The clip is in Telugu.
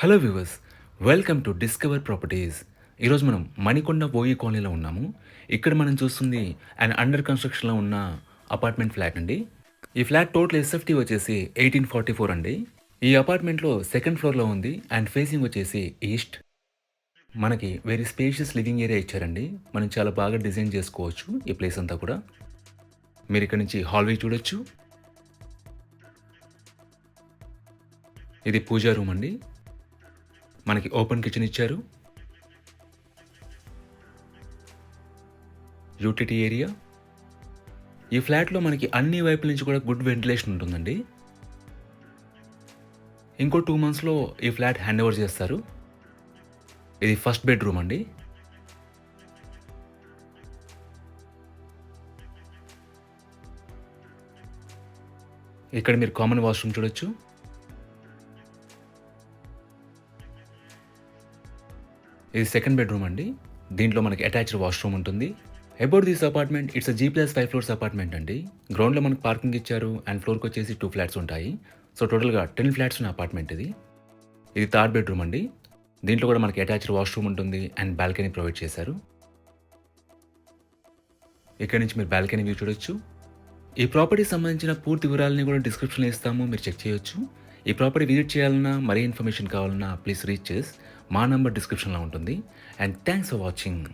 Hello viewers, welcome to discover properties. ఈరోజు మనం మణికొండ ఓయి కాలనీలో ఉన్నాము. ఇక్కడ మనం చూస్తుంది అండ్ అండర్ కన్స్ట్రక్షన్లో ఉన్న అపార్ట్మెంట్ ఫ్లాట్ అండి. ఈ ఫ్లాట్ టోటల్ ఎస్ఎఫ్టీ వచ్చేసి 1844 అండి. ఈ అపార్ట్మెంట్లో సెకండ్ ఫ్లోర్లో ఉంది అండ్ ఫేసింగ్ వచ్చేసి ఈస్ట్. మనకి వెరీ స్పేషియస్ లివింగ్ ఏరియా ఇచ్చారండి. మనం చాలా బాగా డిజైన్ చేసుకోవచ్చు ఈ ప్లేస్ అంతా కూడా. మీరు ఇక్కడ నుంచి హాల్వే చూడొచ్చు. ఇది పూజా రూమ్ అండి. మనకి ఓపెన్ కిచెన్ ఇచ్చారు. Utility area. ఈ ఫ్లాట్లో మనకి అన్ని వైపుల నుంచి కూడా గుడ్ వెంటిలేషన్ ఉంటుందండి. ఇంకో 2 మంత్స్లో ఈ ఫ్లాట్ హ్యాండ్ ఓవర్ చేస్తారు. ఇది ఫస్ట్ బెడ్రూమ్ అండి. ఇక్కడ మీరు కామన్ వాష్రూమ్ చూడొచ్చు. ఇది సెకండ్ బెడ్రూమ్ అండి. దీంట్లో మనకి అటాచ్డ్ వాష్రూమ్ ఉంటుంది. About this apartment, it's G+5 floors apartment అండి. గ్రౌండ్లో మనకు పార్కింగ్ ఇచ్చారు అండ్ ఫ్లోర్కి వచ్చేసి 2 ఫ్లాట్స్ ఉంటాయి. సో టోటల్గా 10 ఫ్లాట్స్ ఉన్న అపార్ట్మెంట్ ఇది. ఇది థర్డ్ బెడ్రూమ్ అండి. దీంట్లో కూడా మనకి అటాచ్డ్ వాష్రూమ్ ఉంటుంది అండ్ బాల్కనీ ప్రొవైడ్ చేశారు. ఇక్కడ నుంచి మీరు బాల్కనీ వ్యూ చూడొచ్చు. ఈ ప్రాపర్టీకి సంబంధించిన పూర్తి వివరాలని కూడా డిస్క్రిప్షన్లో ఇస్తాము, మీరు చెక్ చేయొచ్చు. ఈ ప్రాపర్టీ విజిట్ చేయాలన్నా, మరీ ఇన్ఫర్మేషన్ కావాలన్నా ప్లీజ్ రీచ్ చేసి మా నంబర్ డిస్క్రిప్షన్లో ఉంటుంది. And thanks for watching.